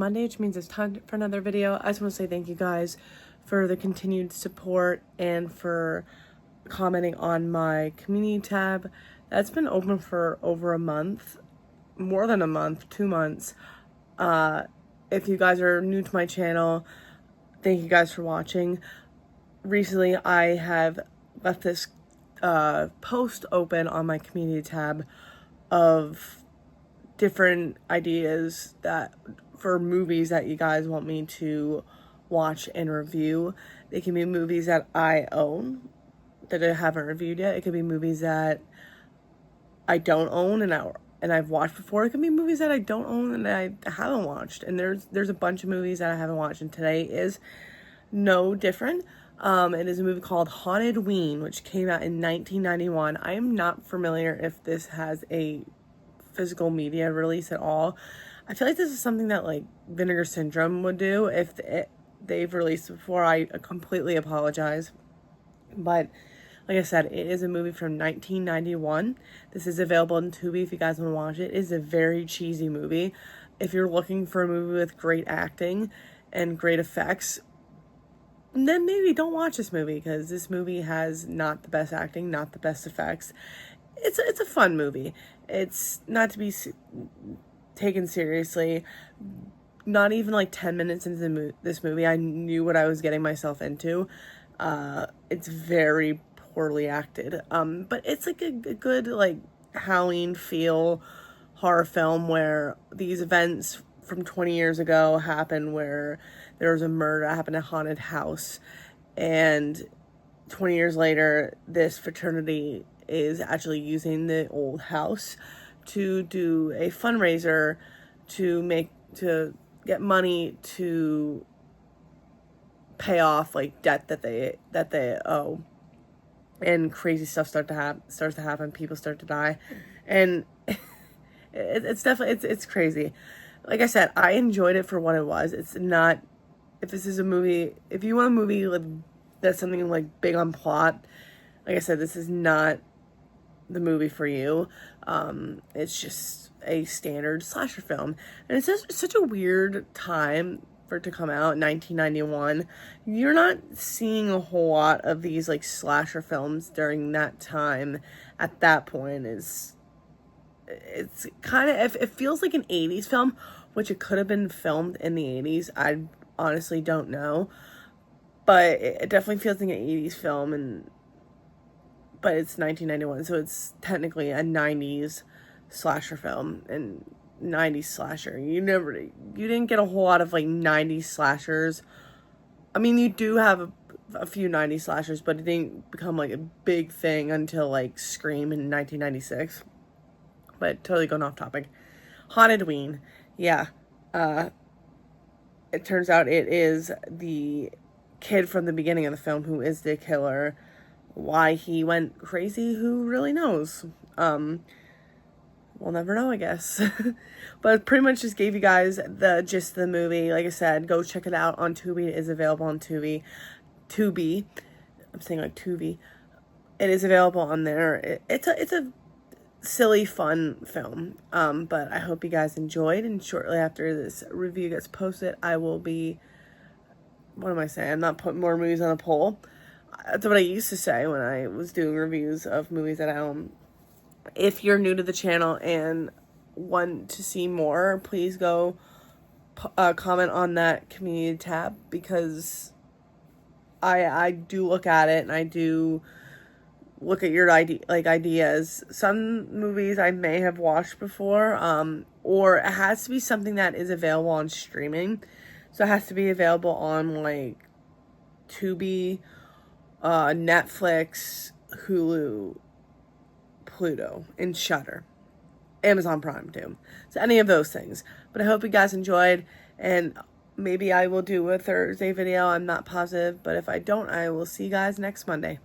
Monday, which means it's time for another video. I just want to say thank you guys for the continued support and for commenting on my community tab. That's been open for over a month, more than a month, 2 months. If you guys are new to my channel, thank you guys for watching. Recently, I have left this post open on my community tab of different ideas that for movies that you guys want me to watch and review. They can be movies that I own that I haven't reviewed yet. It could be movies that I don't own and I've watched before. It could be movies that I don't own and I haven't watched. And there's a bunch of movies that I haven't watched, and today is no different. It is a movie called HauntedWeen, which came out in 1991. I am not familiar if this has a physical media release at all. I feel like this is something that like Vinegar Syndrome would do. If they've released before, I completely apologize. But like I said, it is a movie from 1991. This is available on Tubi if you guys want to watch it. It is a very cheesy movie. If you're looking for a movie with great acting and great effects, then maybe don't watch this movie, because this movie has not the best acting, not the best effects. It's a fun movie. It's not to be taken seriously. Not even like 10 minutes into this movie, I knew what I was getting myself into. It's very poorly acted. But it's like a good like Halloween feel horror film where these events from 20 years ago happen, where there was a murder that happened at a haunted house, and 20 years later this fraternity is actually using the old house to do a fundraiser to get money to pay off like debt that they owe, and crazy stuff starts to happen. People start to die, and it's definitely it's crazy. Like I said, I enjoyed it for what it was. It's not, if this is a movie, if you want a movie that's something like big on plot, like I said, this is not the movie for you. It's just a standard slasher film, and it's just such a weird time for it to come out in 1991. You're not seeing a whole lot of these like slasher films during that time. At that point, it's kind of, it feels like an 80s film, which it could have been filmed in the 80s. I honestly don't know, but it definitely feels like an 80s film, but it's 1991, so it's technically a 90s slasher film. And 90s slasher, you didn't get a whole lot of like 90s slashers. I mean, you do have a few 90s slashers, but it didn't become like a big thing until like Scream in 1996. But totally going off topic. HauntedWeen, yeah. It turns out it is the kid from the beginning of the film who is the killer. Why he went crazy, who really knows? We'll never know, I guess. But pretty much just gave you guys the gist of the movie. Like I said, go check it out on Tubi. It is available on Tubi. I'm saying like Tubi. It is available on there. It's a silly, fun film. But I hope you guys enjoyed. And shortly after this review gets posted, I will be, what am I saying? I'm not putting more movies on a poll. That's what I used to say when I was doing reviews of movies that I own. If you're new to the channel and want to see more, please go comment on that community tab, because I do look at it and I do look at your ideas. Some movies I may have watched before, or it has to be something that is available on streaming. So it has to be available on like Tubi, Netflix, Hulu, Pluto, and Shudder. Amazon Prime too. So any of those things. But I hope you guys enjoyed, and maybe I will do a Thursday video. I'm not positive, but if I don't, I will see you guys next Monday.